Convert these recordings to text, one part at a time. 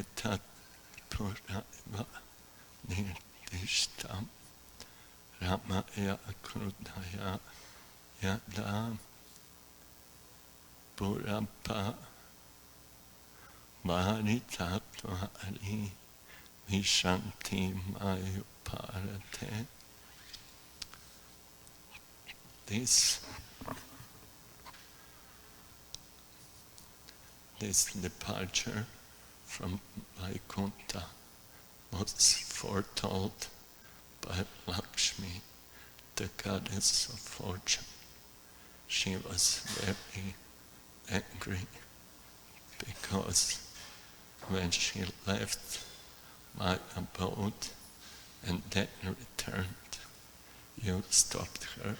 etat puraiva nirtishtam ramaya krudaya yada purapa Bharitaptvali Vishanti Mayuparate. This departure from Vaikuntha was foretold by Lakshmi, the goddess of fortune. She was very angry because when she left my abode and then returned, you stopped her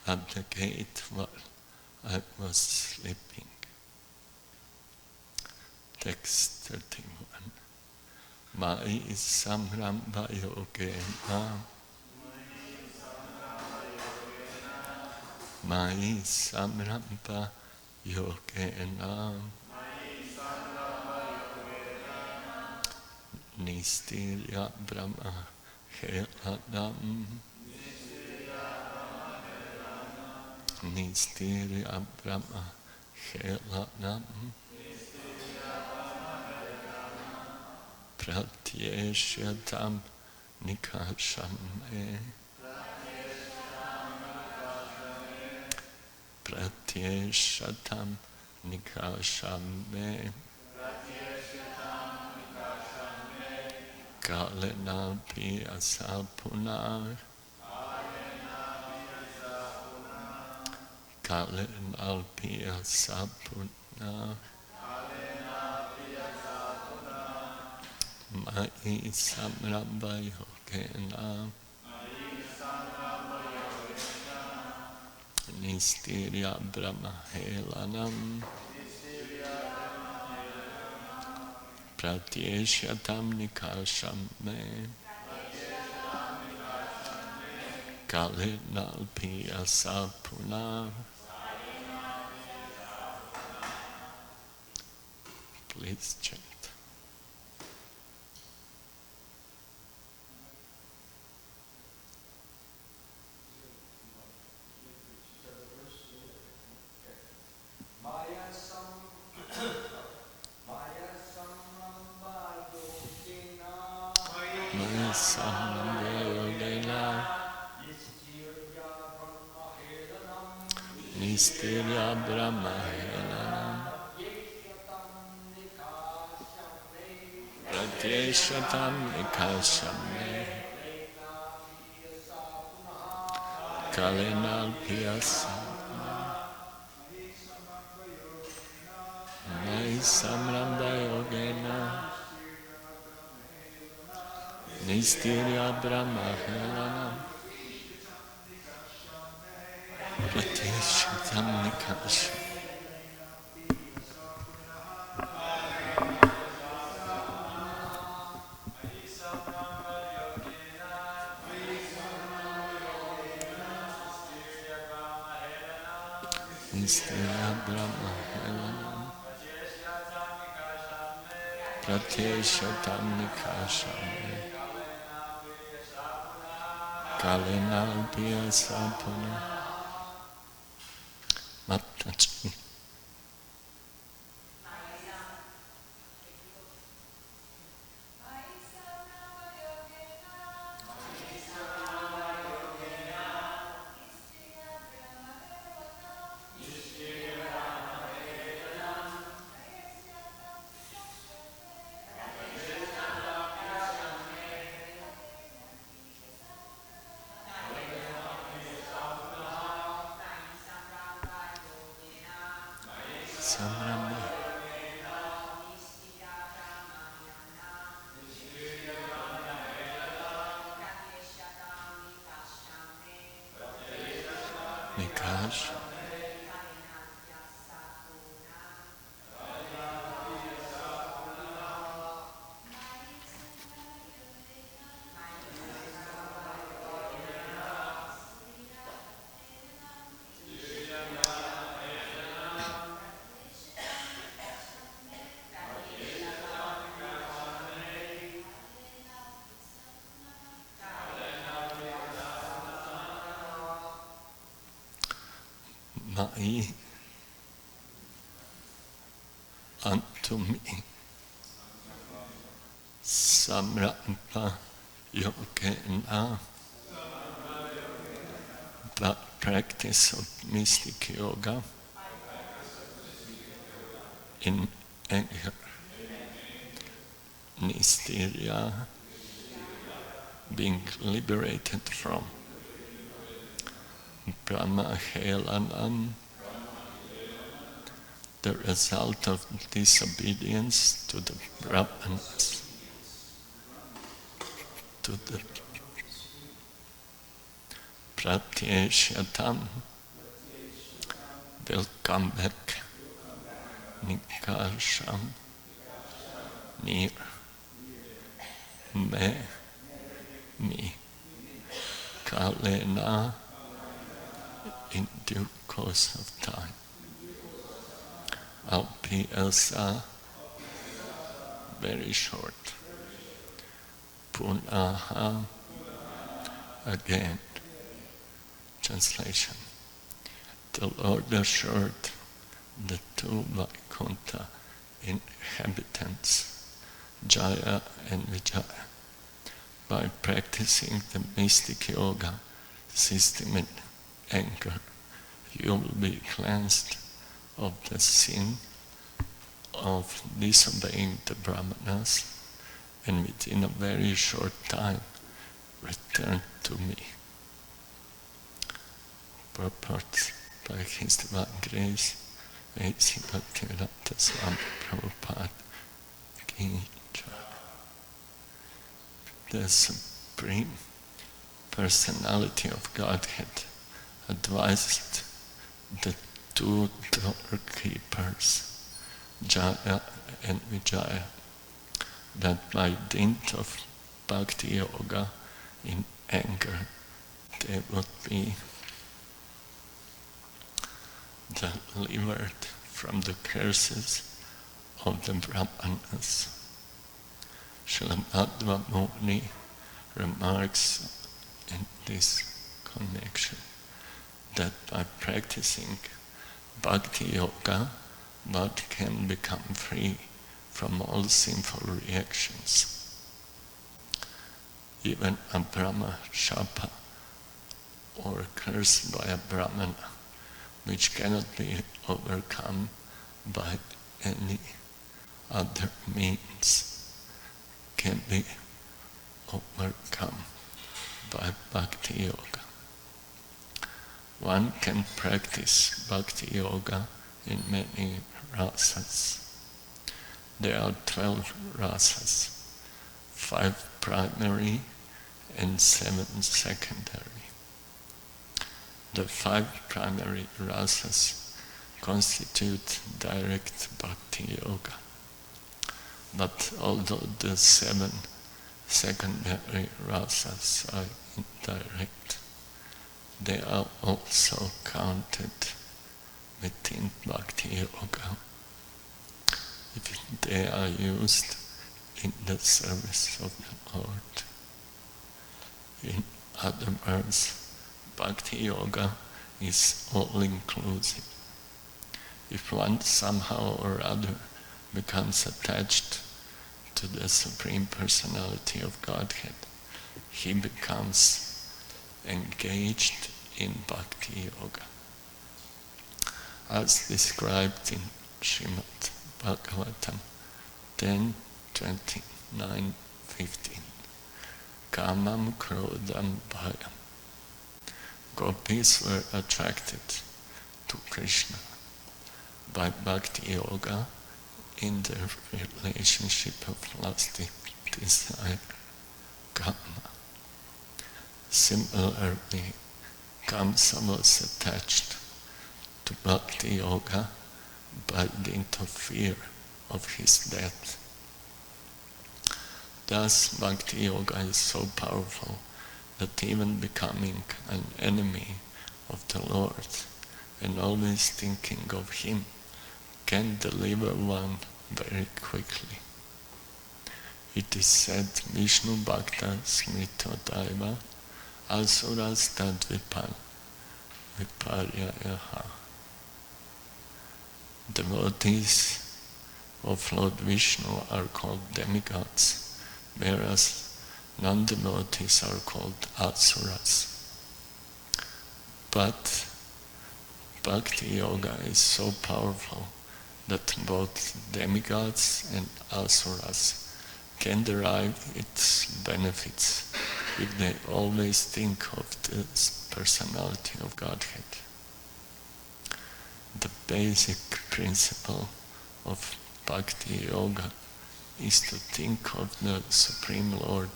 at the gate while I was sleeping. Text 31. Mai samramba yogena Mai samramba yogena Nistirya Brahma Heladam Nistirya Brahma Heladam Pratyeshyatam Nikasham Me Pratyeshyatam Nikasham Me Kalena Piyasa Punar Kalena Piyasa Punar Mai Samramba Yogena Nistirya Brahma Helanam Pratyeshyatam Nikasham Me Kalena Piyasa Punar. Please chant. Maya Samramba Yogena Nistirya Brahma Helanam Pratyeshyatam Nikasham Me Kalena Piyasa Maya Samramba Yogena Nistirya Brahma Helanam Pratyeshyatam Nikasham. Nistirya Brahma Helanam Pratyeshyatam Nikasham Me Kalena Piyasa Punar. Mataji. Samramba. Nikash. Mai unto me. Samrampa Yogena, the practice of mystic yoga in anger, Nisteria, being liberated from Brahma Helanam, the result of disobedience to the Brahmanas, to the Pratyeshyatam, will come back, Nikarsham, near me, Kalena, in due course of time. Alpiyasa, very short. Punaha, again. Translation. The Lord assured the two Vaikuntha inhabitants, Jaya and Vijaya, by practicing the mystic yoga system in anger, you will be cleansed of the sin of disobeying the Brahmanas, and within a very short time return to me. Purport by His Divine Grace, A.C. Bhaktivedanta Swami Prabhupada Ki Jai. The Supreme Personality of Godhead advised the two doorkeepers, Jaya and Vijaya, that by dint of bhakti yoga in anger, they would be delivered from the curses of the Brahmanas. Srila Madhva Muni remarks in this connection that by practicing bhakti yoga, one can become free from all sinful reactions. Even a Brahma Shapa, or cursed by a Brahmana, which cannot be overcome by any other means, can be overcome by bhakti yoga. One can practice bhakti yoga in many rasas. There are 12 rasas, 5 primary and 7 secondary. The 5 primary rasas constitute direct bhakti yoga. But although the 7 secondary rasas are indirect, they are also counted within bhakti yoga if they are used in the service of the Lord. In other words, bhakti yoga is all-inclusive. If one somehow or other becomes attached to the Supreme Personality of Godhead, he becomes engaged in bhakti yoga. As described in Srimad Bhagavatam 10:29-15. Kamam krodam bhayam. Gopis were attracted to Krishna by bhakti yoga in their relationship of lusty desire, kama. Similarly, Kamsa was attached to bhakti yoga by dint of fear of his death. Thus, bhakti yoga is so powerful that even becoming an enemy of the Lord and always thinking of Him can deliver one very quickly. It is said, Vishnu Bhakta Smrito Daiva Asuras Tad Viparyayaha devotees of Lord Vishnu are called demigods, whereas non-devotees are called asuras. But Bhakti Yoga is so powerful that both demigods and asuras can derive its benefits if they always think of the personality of Godhead. The basic principle of Bhakti Yoga is to think of the Supreme Lord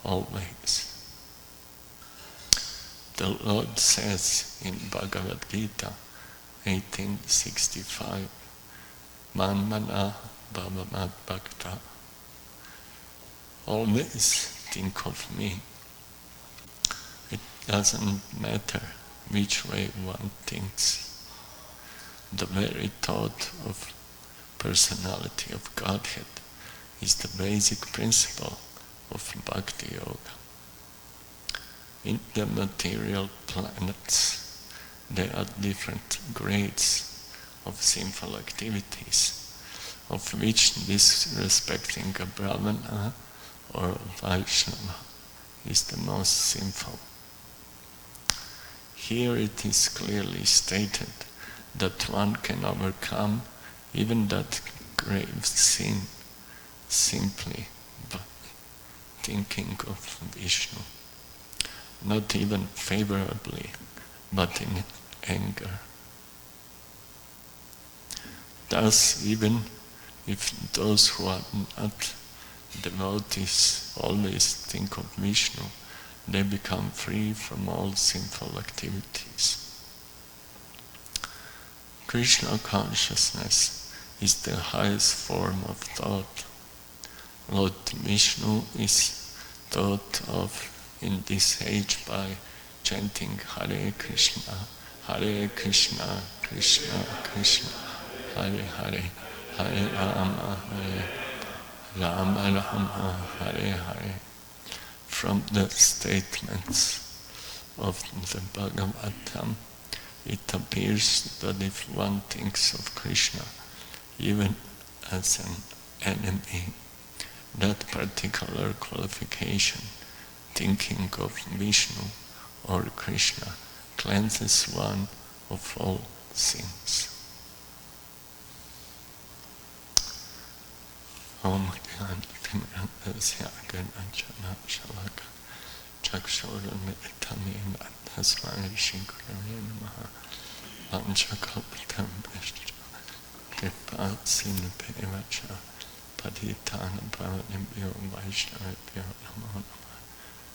always. The Lord says in Bhagavad Gita 1865, Manmana Bhava Bhakta. Always think of me. It doesn't matter which way one thinks. The very thought of personality of Godhead is the basic principle of Bhakti Yoga. In the material planets, there are different grades of sinful activities, of which disrespecting a Brahmana or Vaishnava is the most sinful. Here it is clearly stated that one can overcome even that grave sin simply by thinking of Vishnu, not even favorably, but in anger. Thus, even if those who are not devotees always think of Vishnu, they become free from all sinful activities. Krishna consciousness is the highest form of thought. Lord Vishnu is thought of in this age by chanting Hare Krishna, Krishna Krishna, Hare Hare, Hare Rama, Rama Rama, Hare Hare. From the statements of the Bhagavatam, it appears that if one thinks of Krishna even as an enemy, that particular qualification, thinking of Vishnu or Krishna, cleanses one of all sins. Om Gyantimrandasya Ganachana Shalaka Chakshuramitamim Tasmai Shigurave Namaha Vanchakalpatam Vishnu Kripa Sinupevacha Paditana Bhavanibhyo Vaishnavibhyo Namo Namah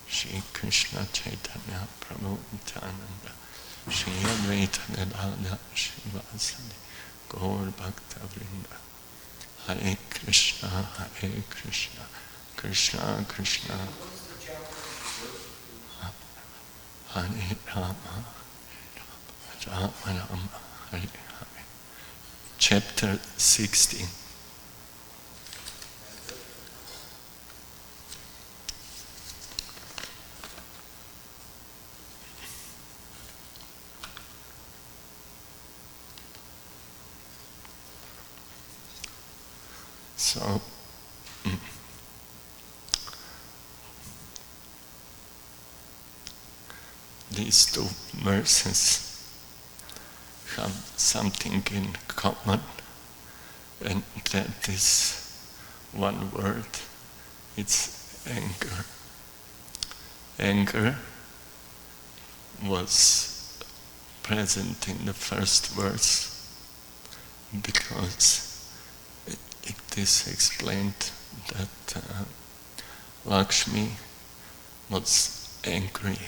Shri Krishna Chaitanya Prabhu Nityananda Shri Advaita Gadadhara Shivasadi Gaur Bhakta Vrinda Hare Krishna, Krishna Krishna, Hare Rama, Rama Rama, Hare Hare. Chapter 16. So, these two verses have something in common, and that is one word. It's anger. Anger was present in the first verse because it is explained that Lakshmi was angry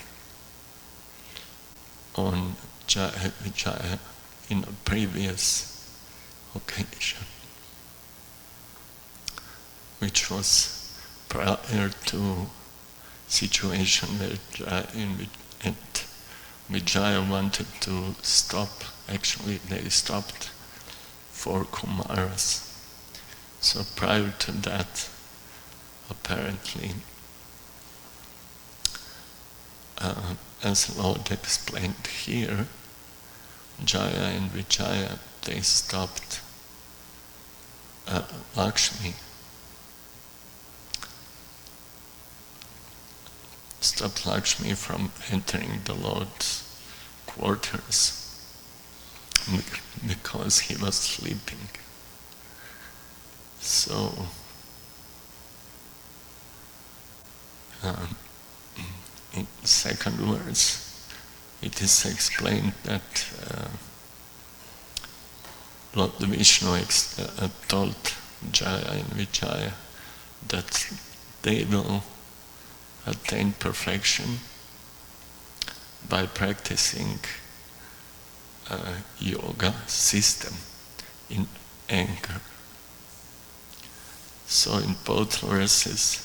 on Jaya Vijaya in a previous occasion, which was prior to situation where Jaya and Vijaya wanted to stop. Actually, they stopped 4 Kumaras. So prior to that, apparently, as the Lord explained here, Jaya and Vijaya, they stopped Lakshmi stopped Lakshmi from entering the Lord's quarters because he was sleeping. So in the second verse it is explained that Lord Vishnu told Jaya and Vijaya that they will attain perfection by practicing yoga system in anger. So in both verses,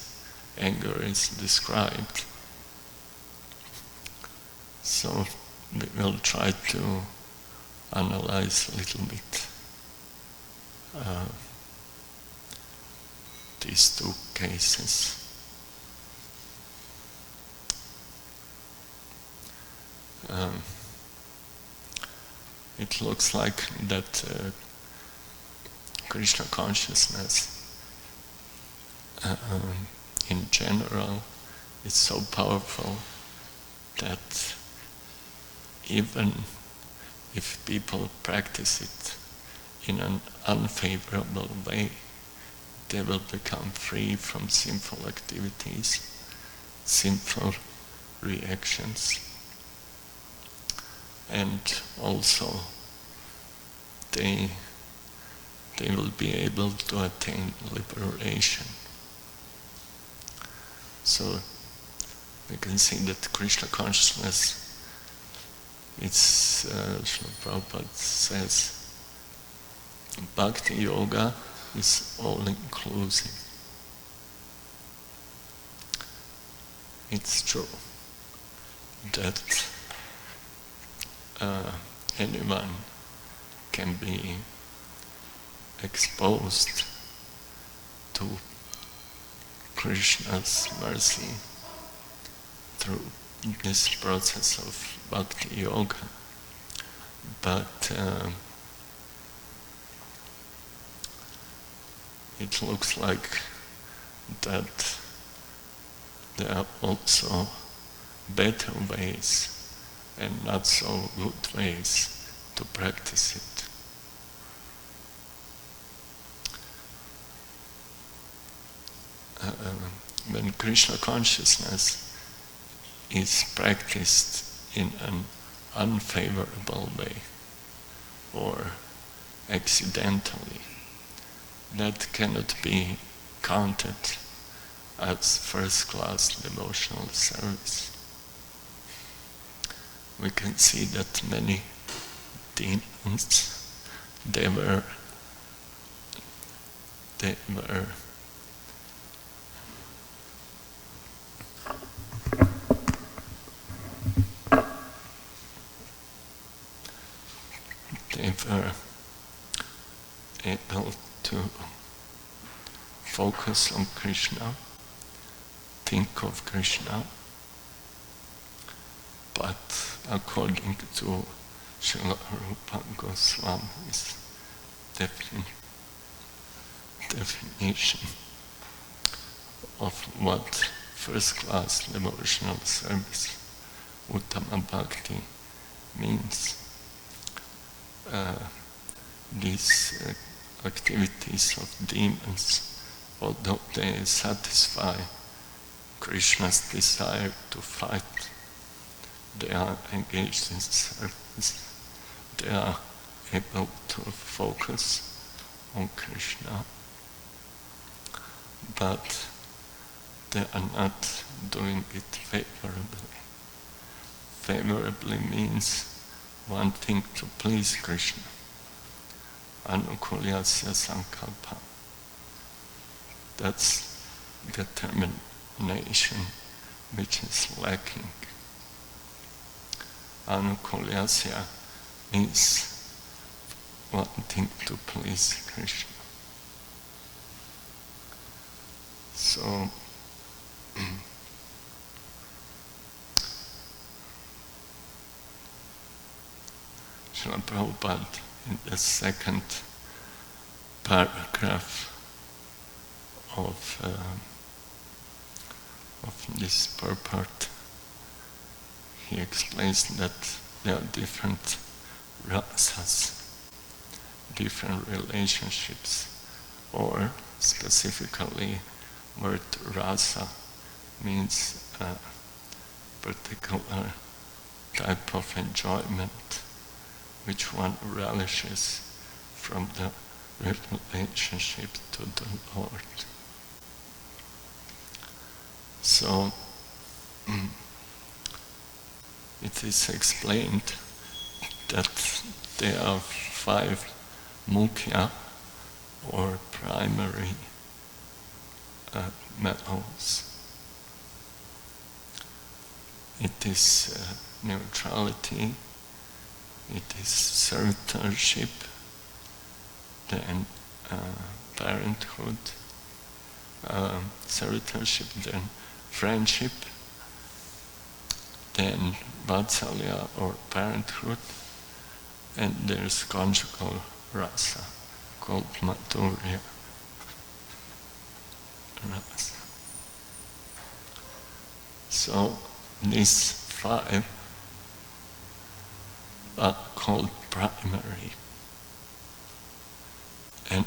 anger is described. So we will try to analyze a little bit these two cases. It looks like that Krishna consciousness in general is so powerful that even if people practice it in an unfavorable way, they will become free from sinful activities, sinful reactions, and also they will be able to attain liberation. So we can see that Krishna consciousness, Srila Prabhupada says, Bhakti Yoga is all-inclusive. It's true that anyone can be exposed to Krishna's mercy through this process of Bhakti Yoga, but it looks like that there are also better ways and not so good ways to practice it. When Krishna consciousness is practiced in an unfavorable way or accidentally, that cannot be counted as first-class devotional service. We can see that many demons, they were able to focus on Krishna, think of Krishna, but according to Srila Rupa Goswami's definition of what first-class devotional service, Uttama Bhakti, means, these activities of demons, although they satisfy Krishna's desire to fight, they are engaged in service, they are able to focus on Krishna, but they are not doing it favorably. Favorably means wanting to please Krishna. Anukulyasya sankalpa. That's determination which is lacking. Anukulyasya means wanting to please Krishna. So Srila Prabhupada in the second paragraph of this purport, he explains that there are different rasas, different relationships, or specifically word rasa means a particular type of enjoyment which one relishes from the relationship to the Lord. So it is explained that there are 5 mukhya or primary metals. It is neutrality, it is servitorship, then parenthood, servitorship, then friendship, then vatsalya or parenthood, and there's conjugal rasa called madhurya rasa. So these 5 are called primary, and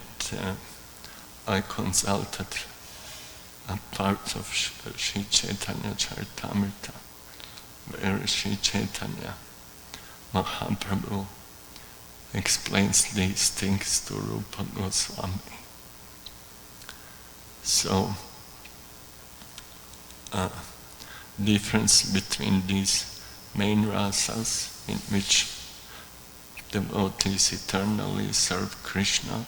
I consulted a part of Sri Chaitanya Charitamrita where Sri Chaitanya Mahaprabhu explains these things to Rupa Goswami. So, difference between these main rasas in which devotees eternally serve Krishna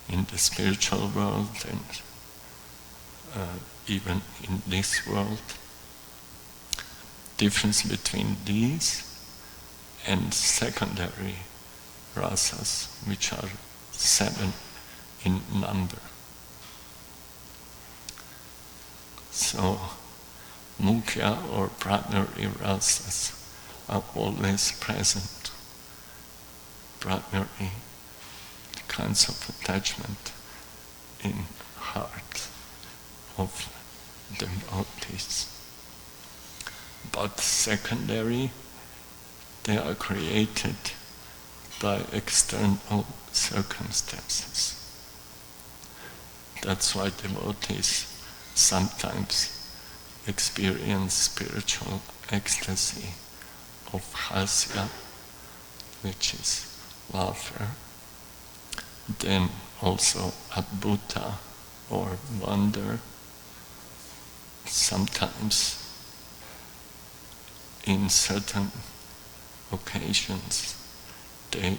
in the spiritual world and even in this world. Difference between these and secondary rasas, which are 7 in number. So, mukhya or primary rasas are always present. Primary kinds of attachment in heart of devotees. But secondary, they are created by external circumstances. That's why devotees sometimes experience spiritual ecstasy of hasya, which is laughter, then also adbhuta or wonder. Sometimes in certain occasions they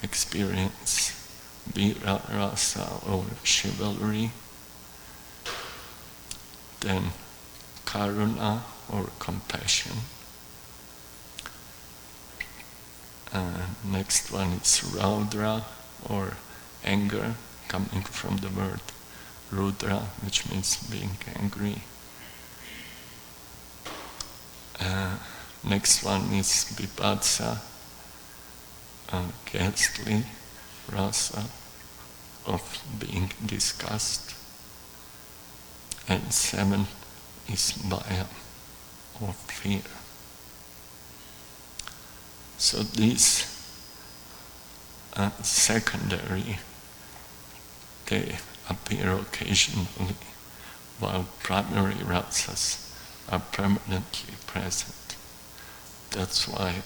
experience vira rasa or chivalry, then karuna or compassion. Next one is raudra or anger, coming from the word rudra, which means being angry. Next one is bibhatsa, ghastly rasa of being disgust. And 7 is bhaya, or fear. So these secondary, they appear occasionally, while primary rasas are permanently present. That's why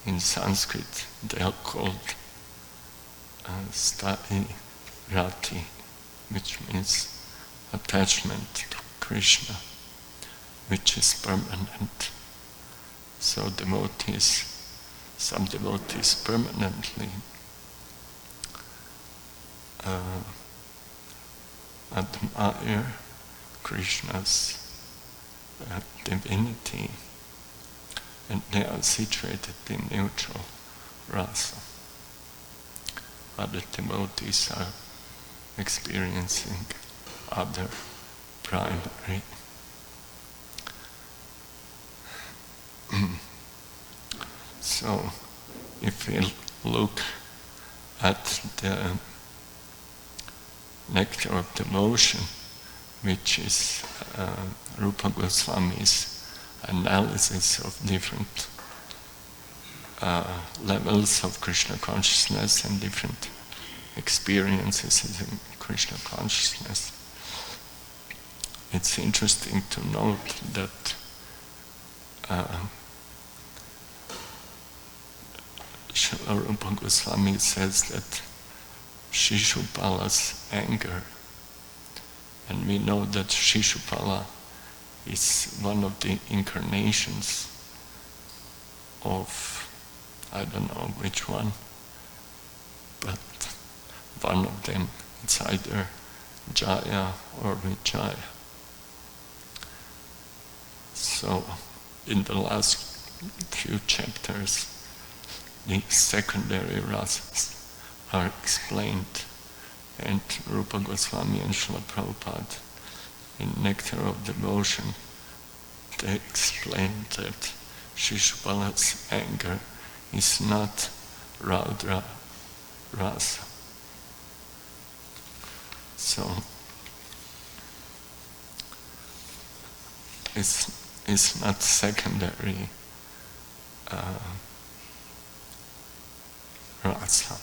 in Sanskrit they are called sthāyi rati, which means attachment to Krishna, which is permanent. So some devotees permanently admire Krishna's divinity, and they are situated in neutral rasa. Other devotees are experiencing other primary. So, if we look at the Nectar of Devotion, which is Rupa Goswami's analysis of different levels of Krishna consciousness and different experiences in Krishna consciousness. It's interesting to note that Rupa Goswami says that Shishupala's anger, and we know that Shishupala is one of the incarnations of, I don't know which one, but one of them, it's either Jaya or Vijaya. So, in the last few chapters, the secondary rasas are explained, and Rupa Goswami and Srila Prabhupada in Nectar of Devotion, they explain that Shishupala's anger is not Raudra rasa. So it's not secondary rasa,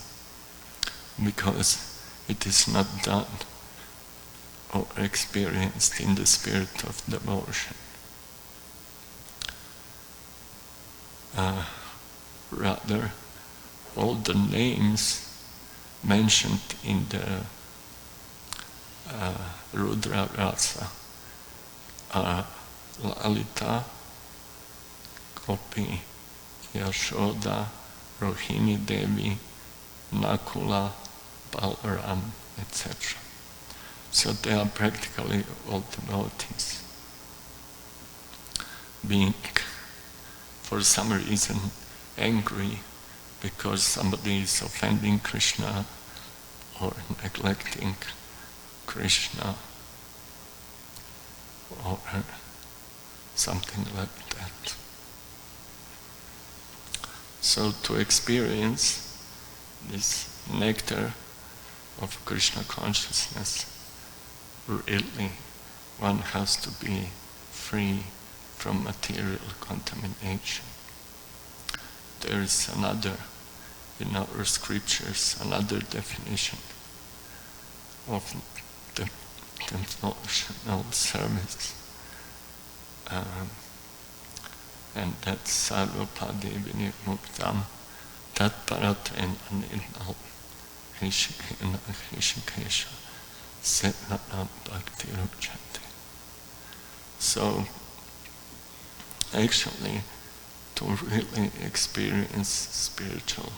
because it is not done or experienced in the spirit of devotion. Rather, all the names mentioned in the Rudra Rasa are Lalita, Gopi, Yashoda, Rohini Devi, Nakula, Balaram, etc. So they are practically all devotees. Being, for some reason, angry because somebody is offending Krishna or neglecting Krishna or something like that. So to experience this nectar of Krishna consciousness, really one has to be free from material contamination. There is another, in our scriptures, another definition of the devotional service, and that's Sarvapadi Vinimuktam Tat Paratven Aninal Hishikesha Setnam Bhakti Ruchati. So actually, to really experience spiritual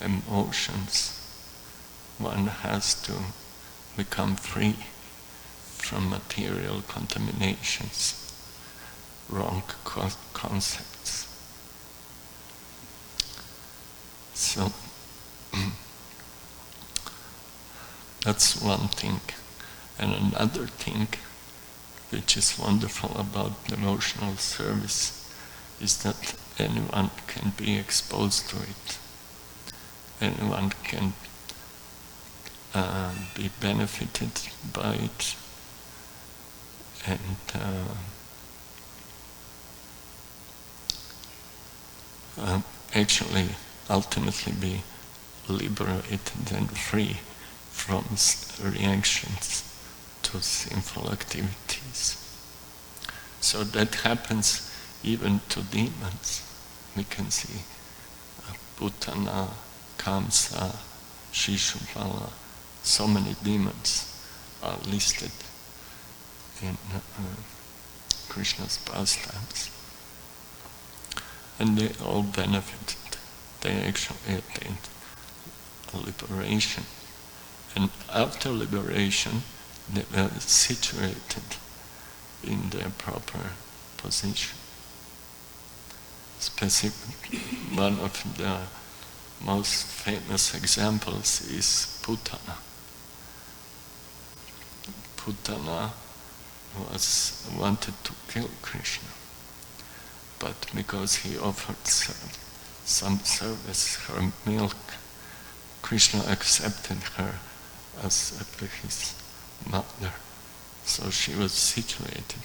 emotions, one has to become free from material contaminations, wrong concepts. So that's one thing. And another thing which is wonderful about devotional service is that anyone can be exposed to it. Anyone can be benefited by it, and actually ultimately be liberated and free from reactions to sinful activities. So that happens even to demons. We can see Putana, Kamsa, Shishupala, so many demons are listed in Krishna's pastimes. And they all benefited. They actually attained liberation. And after liberation, they were situated in their proper position. Specifically, one of the most famous examples is Putana. Putana wanted to kill Krishna, but because he offered some service, her milk Krishna accepted her as his mother. So she was situated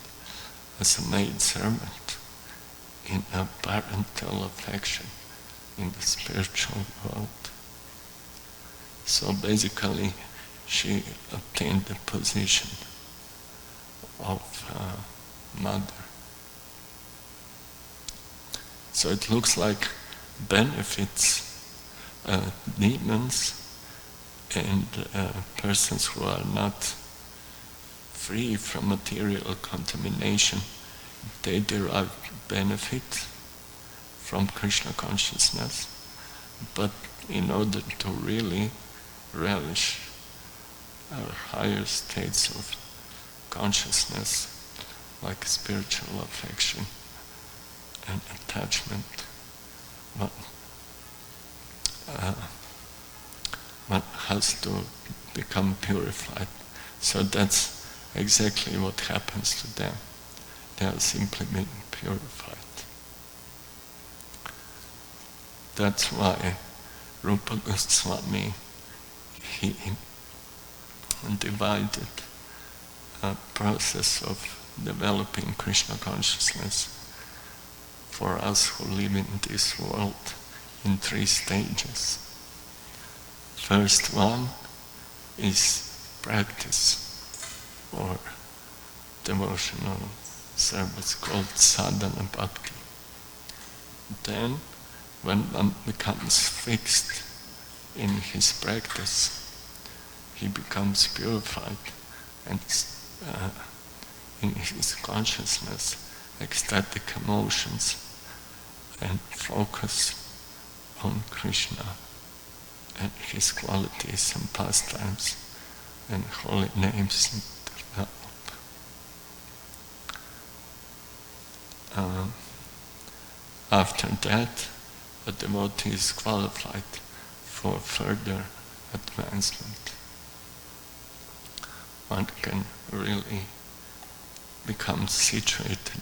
as a maid servant in a parental affection in the spiritual world. So basically she obtained the position of mother. So it looks like benefits demons and persons who are not free from material contamination. They derive benefit from Krishna consciousness, but in order to really relish our higher states of consciousness, like spiritual affection and attachment, one has to become purified. So that's exactly what happens to them. They are simply being purified. That's why Rupa Goswami, he divided a process of developing Krishna consciousness for us who live in this world in 3 stages. First one is practice or devotional service called sadhana bhakti. Then, when one becomes fixed in his practice, he becomes purified and in his consciousness, ecstatic emotions and focus on Krishna and his qualities and pastimes and holy names develop. After that, a devotee is qualified for further advancement. One can really become situated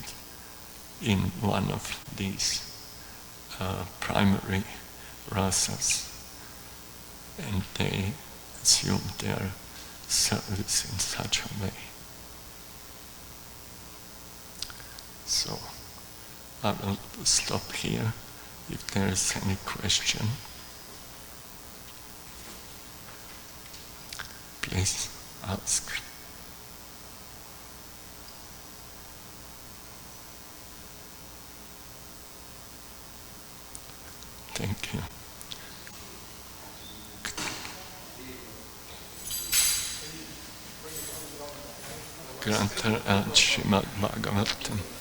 in one of these primary rasas, and they assume their service in such a way. So, I will stop here if there is any question. Please ask. Thank you. Grantar Srimad Bhagavatam.